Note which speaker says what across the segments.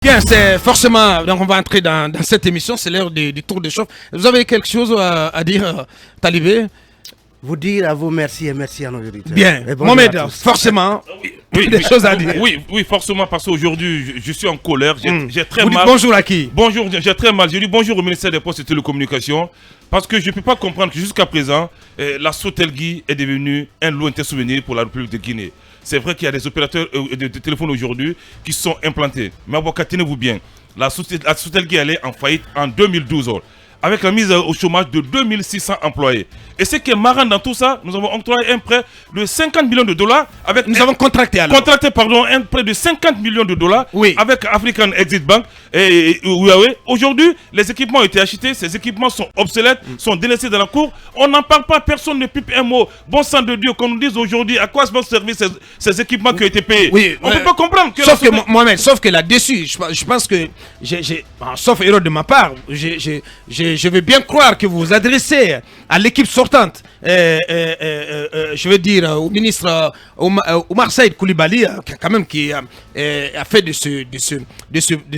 Speaker 1: Bien, c'est forcément, donc on va entrer dans cette émission, c'est l'heure du tour de chauffe. Vous avez quelque chose à dire, Talibé?
Speaker 2: Vous dire à vous merci et merci à nos auditeurs.
Speaker 1: Bien, Mohamed, forcément, des choses à dire.
Speaker 3: Oui, forcément, parce qu'aujourd'hui, je suis en colère, j'ai très
Speaker 1: Vous
Speaker 3: mal.
Speaker 1: dites bonjour à qui?
Speaker 3: Bonjour, j'ai très mal. Je dis bonjour au ministère des Postes et Télécommunications, parce que je ne peux pas comprendre que jusqu'à présent, la Sotelgui est devenue un lointain souvenir pour la République de Guinée. C'est vrai qu'il y a des opérateurs de téléphone aujourd'hui qui sont implantés. Mais tenez-vous bien, la Sotelgui elle est en faillite en 2012. Avec la mise au chômage de 2600 employés. Et ce qui est marrant dans tout ça, nous avons octroyé un prêt de 50 millions de dollars.
Speaker 1: Nous avons contracté alors.
Speaker 3: Un prêt de 50 millions de dollars avec African Exit Bank et Huawei. Aujourd'hui, les équipements ont été achetés, ces équipements sont obsolètes, sont délaissés dans la cour. On n'en parle pas, personne ne pipe un mot. Bon sang de Dieu, qu'on nous dise aujourd'hui à quoi vont servir ces équipements qui ont été payés. On ne peut pas comprendre.
Speaker 1: Mohamed, sauf que là-dessus, je pense que, sauf erreur de ma part, je veux bien croire que vous vous adressez à l'équipe sortante, je veux dire au ministre Oumar Saïd Coulibaly, quand même qui a fait de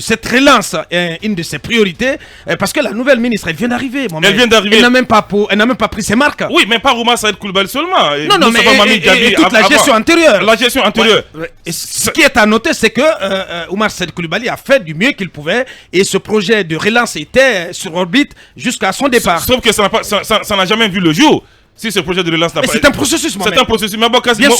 Speaker 1: cette relance une de ses priorités, parce que la nouvelle ministre, elle vient d'arriver. Elle n'a même pas pris ses marques.
Speaker 3: Oui, mais pas Oumar Saïd Coulibaly seulement.
Speaker 1: Non, mais toute la gestion antérieure.
Speaker 3: La gestion antérieure.
Speaker 1: Et ce qui est à noter, c'est que Oumar Saïd Coulibaly a fait du mieux qu'il pouvait, et ce projet de relance était sur orbite jusqu'à son départ.
Speaker 3: Sauf que ça n'a jamais vu le jour. Si ce projet de relance n'a pas...
Speaker 1: C'est un processus,
Speaker 3: C'est un processus. Mais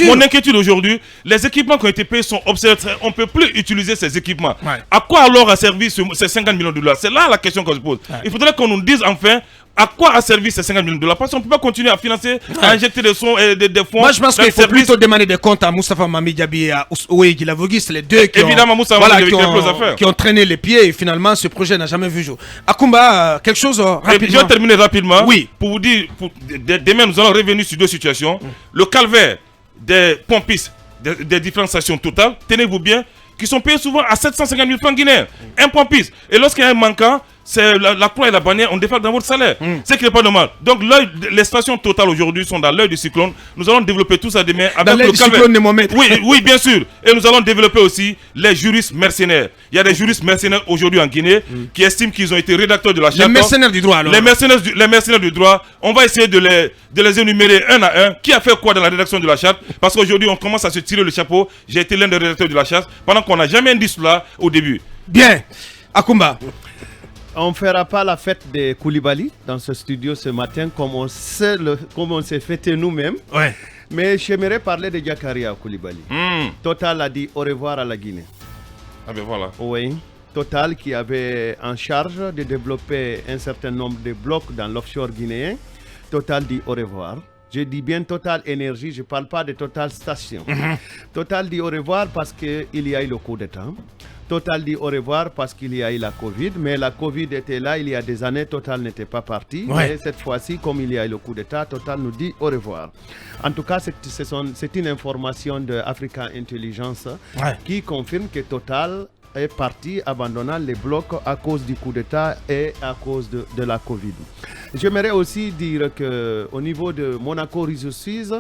Speaker 3: mon inquiétude aujourd'hui, les équipements qui ont été payés sont obsolètes. On ne peut plus utiliser ces équipements. À quoi alors a servi ces 50 millions de dollars? C'est là la question qu'on se pose. Il faudrait qu'on nous dise enfin à quoi a servi ces 50 millions de dollars. Parce qu'on ne peut pas continuer à financer, à injecter des fonds.
Speaker 1: Moi, je pense qu'il faut plutôt demander des comptes à Moustapha Mami Diaby et à Oué Gilavogui. C'est les deux qui ont traîné les pieds, et finalement ce projet n'a jamais vu jour. Akoumba, quelque chose rapidement.
Speaker 3: Je vais terminer rapidement.
Speaker 1: Oui.
Speaker 3: Pour vous dire, demain nous allons revenir sur deux situations. Le calvaire des pompistes des différentes stations Total, tenez-vous bien, qui sont payés souvent à 750 000 francs guinéens. Un pompiste. Et lorsqu'il y a un manquant, c'est la croix et la bannière, on défale dans votre salaire. C'est qui n'est pas normal. Donc les stations Total aujourd'hui sont dans l'œil du cyclone. Nous allons développer tout ça demain avec le
Speaker 1: cyclone de Mohamed.
Speaker 3: Oui, bien sûr. Et nous allons développer aussi les juristes mercenaires. Il y a des juristes mercenaires aujourd'hui en Guinée qui estiment qu'ils ont été rédacteurs de la charte.
Speaker 1: Les mercenaires du droit alors.
Speaker 3: Les mercenaires du droit, on va essayer de les énumérer un à un. Qui a fait quoi dans la rédaction de la charte? Parce qu'aujourd'hui on commence à se tirer le chapeau. J'ai été l'un des rédacteurs de la charte pendant qu'on n'a jamais dit cela au début.
Speaker 1: Bien. Akoumba.
Speaker 4: On ne fera pas la fête de Coulibaly dans ce studio ce matin comme on s'est fêté nous-mêmes.
Speaker 1: Ouais.
Speaker 4: Mais j'aimerais parler de Diakaria Coulibaly. Total a dit au revoir à la Guinée.
Speaker 3: Ah ben voilà.
Speaker 4: Oui. Total qui avait en charge de développer un certain nombre de blocs dans l'offshore guinéen. Total dit au revoir. Je dis bien Total Énergie, je ne parle pas de Total Station. Total dit au revoir parce qu'il y a eu le coup d'État. Total dit au revoir parce qu'il y a eu la Covid, mais la Covid était là il y a des années, Total n'était pas parti. Mais cette fois-ci, comme il y a eu le coup d'État, Total nous dit au revoir. En tout cas, c'est une information de Africa Intelligence qui confirme que Total est parti abandonnant les blocs à cause du coup d'État et à cause de la Covid. J'aimerais aussi dire qu'au niveau de Monaco Resources,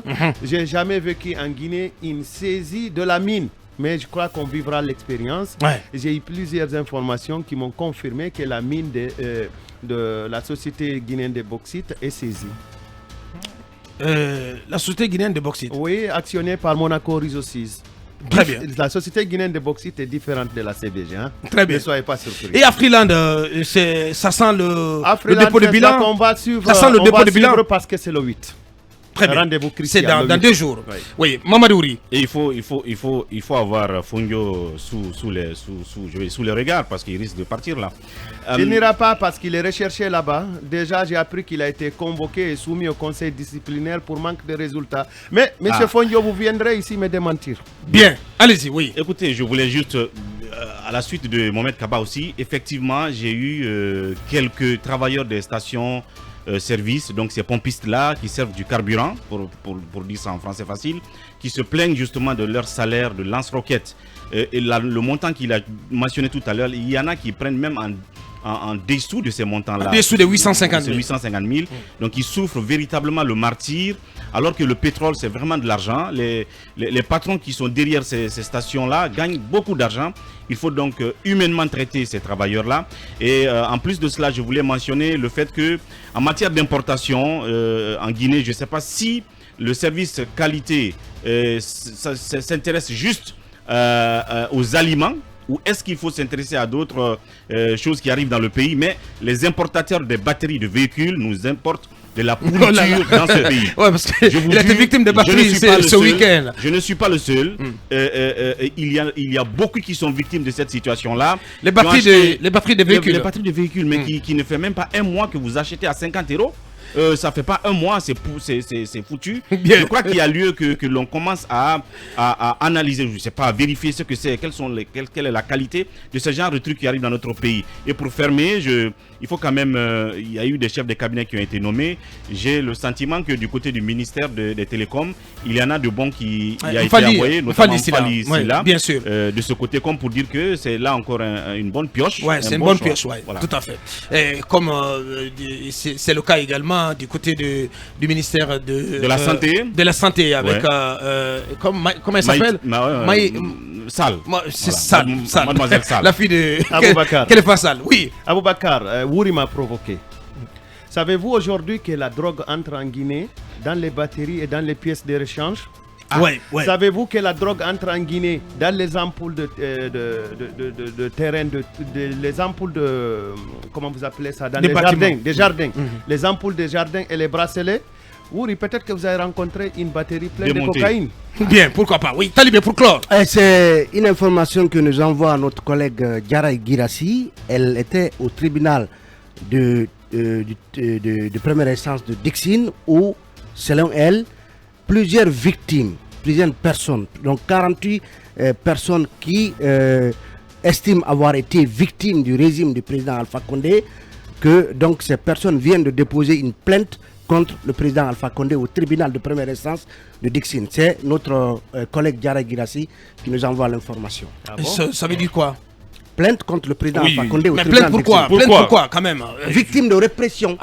Speaker 4: j'ai jamais vécu en Guinée une saisie de la mine. Mais je crois qu'on vivra l'expérience. J'ai eu plusieurs informations qui m'ont confirmé que la mine de la société guinéenne de bauxite est saisie.
Speaker 1: La société guinéenne de bauxite?
Speaker 4: Oui, actionnée par Monaco Resources.
Speaker 1: Très bien.
Speaker 4: La société guinéenne de bauxite est différente de la CBG.
Speaker 1: Très bien.
Speaker 4: Ne soyez pas surpris.
Speaker 1: Et à Freeland, ça sent le dépôt de bilan?
Speaker 4: On va suivre,
Speaker 1: ça sent le dépôt de bilan
Speaker 4: parce que c'est le 8.
Speaker 1: Très bien.
Speaker 4: Rendez-vous
Speaker 1: c'est dans 2 jours. Oui, Mamadouri.
Speaker 5: Et il faut avoir Fungio sous les regards parce qu'il risque de partir là.
Speaker 4: Il n'ira pas parce qu'il est recherché là-bas. Déjà, j'ai appris qu'il a été convoqué et soumis au conseil disciplinaire pour manque de résultats. Mais, monsieur Fungio, vous viendrez ici me démentir.
Speaker 1: Bien, allez-y, oui.
Speaker 5: Écoutez, je voulais juste, à la suite de Mohamed Kaba aussi, effectivement, j'ai eu quelques travailleurs des stations service, donc ces pompistes-là qui servent du carburant, pour dire ça en français facile, qui se plaignent justement de leur salaire de lance-roquette. Et le montant qu'il a mentionné tout à l'heure, il y en a qui prennent même en dessous de ces montants-là.
Speaker 1: En dessous de 850 000.
Speaker 5: 850 000. Donc ils souffrent véritablement le martyre, alors que le pétrole, c'est vraiment de l'argent. Les patrons qui sont derrière ces stations-là gagnent beaucoup d'argent. Il faut donc humainement traiter ces travailleurs-là. Et en plus de cela, je voulais mentionner le fait que en matière d'importation en Guinée, je ne sais pas si le service qualité s'intéresse juste aux aliments, ou est-ce qu'il faut s'intéresser à d'autres choses qui arrivent dans le pays. Mais les importateurs des batteries de véhicules nous importent de la pourriture dans ce pays.
Speaker 1: Ouais, parce qu'il a été victime de batteries ce week-end.
Speaker 5: Je ne suis pas le seul. Il y a beaucoup qui sont victimes de cette situation-là.
Speaker 1: Les batteries de véhicules.
Speaker 5: Les batteries de véhicules, mais qui ne fait même pas un mois que vous achetez à 50 €. Ça fait pas un mois, c'est foutu.
Speaker 1: Bien.
Speaker 5: Je crois qu'il y a lieu que l'on commence à analyser, je sais pas, à vérifier ce que c'est, quelle est la qualité de ce genre de trucs qui arrivent dans notre pays. Et pour fermer, il faut quand même, il y a eu des chefs de cabinet qui ont été nommés. J'ai le sentiment que du côté du ministère des Télécoms, il y en a de bons qui y a été envoyé, notamment Fali Sila,
Speaker 1: bien sûr.
Speaker 5: de ce côté, comme pour dire que c'est là encore une bonne pioche.
Speaker 1: Ouais, c'est une bonne pioche, ouais, voilà. Tout à fait. Et comme c'est le cas également du côté du ministère de
Speaker 5: la santé.
Speaker 1: De la santé avec comment elle s'appelle?
Speaker 5: Sall.
Speaker 1: C'est Sall.
Speaker 5: Mademoiselle Sall.
Speaker 1: La fille de
Speaker 4: Aboubacar.
Speaker 1: Quelle est Sall? Oui.
Speaker 4: Aboubacar, Wouri m'a provoqué. Savez-vous aujourd'hui que la drogue entre en Guinée dans les batteries et dans les pièces de rechange?
Speaker 1: Ouais.
Speaker 4: Savez-vous que la drogue entre en Guinée dans les ampoules de terrain, les ampoules de... Comment vous appelez ça? Dans les jardins, des jardins. Les ampoules des jardins et les bracelets. Oui, peut-être que vous avez rencontré une batterie pleine de cocaïne.
Speaker 1: Bien, pourquoi pas. Oui, Talibé, pour clore.
Speaker 2: C'est une information que nous envoie notre collègue Diarra Girassi. Elle était au tribunal de première instance de Dixine où, selon elle, plusieurs victimes, plusieurs personnes, donc 48 personnes qui estiment avoir été victimes du régime du président Alpha Condé, que donc ces personnes viennent de déposer une plainte contre le président Alpha Condé au tribunal de première instance de Dixine. C'est notre collègue Diarra Girassi qui nous envoie l'information.
Speaker 1: Ah bon? Ça veut dire quoi?
Speaker 2: Plainte contre le président Alpha Condé au
Speaker 1: mais
Speaker 2: tribunal
Speaker 1: de Dixine. Plainte pourquoi quand même?
Speaker 2: Victime de répression.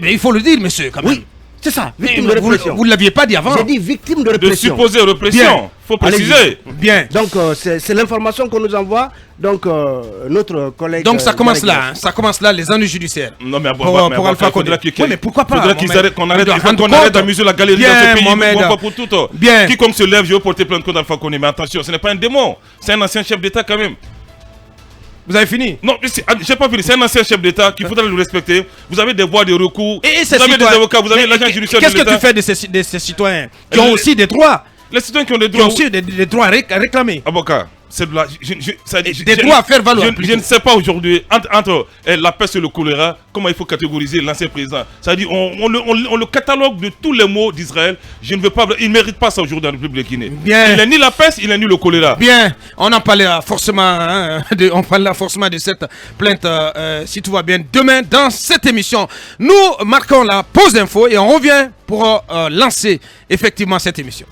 Speaker 1: Mais il faut le dire, monsieur, quand même.
Speaker 2: Oui. C'est ça, victime de répression.
Speaker 1: Vous ne l'aviez pas dit avant.
Speaker 2: J'ai dit victime de répression.
Speaker 3: De supposer répression. Il faut préciser.
Speaker 1: Bien.
Speaker 2: Donc, c'est l'information qu'on nous envoie. Donc, notre collègue.
Speaker 1: Donc, ça commence là. Ça commence là, les ennuis judiciaires.
Speaker 3: Non, mais
Speaker 1: pour Alpha Condé.
Speaker 3: Mais
Speaker 1: pourquoi pas?
Speaker 3: Il faudrait qu'on arrête d'amuser la galerie dans ce pays. Pas pour tout.
Speaker 1: Bien.
Speaker 3: Quiconque se lève, je veux porter plainte contre Alpha Condé. Mais attention, ce n'est pas un démon. C'est un ancien chef d'État quand même.
Speaker 1: Vous avez fini?
Speaker 3: Non, j'ai pas fini. C'est un ancien chef d'État qu'il faudra le respecter. Vous avez des voies de recours. Vous avez des avocats, vous avez l'agent judiciaire de l'État.
Speaker 1: Qu'est-ce que tu fais de ces citoyens qui ont aussi des droits?
Speaker 3: Les citoyens qui ont des droits.
Speaker 1: Qui ont aussi des droits à réclamer.
Speaker 3: Avocat, c'est de la...
Speaker 1: Des droits à faire valoir.
Speaker 3: Je ne sais pas aujourd'hui, entre la peste et le choléra, comment il faut catégoriser l'ancien président. C'est-à-dire, on le catalogue de tous les maux d'Israël. Je ne veux pas... Il ne mérite pas ça aujourd'hui dans la République de Guinée.
Speaker 1: Bien.
Speaker 3: Il n'est ni la peste, il n'est ni le choléra.
Speaker 1: Bien. On en parlera forcément, on parlera forcément de cette plainte, si tout va bien, demain dans cette émission. Nous marquons la pause d'info et on revient pour lancer effectivement cette émission.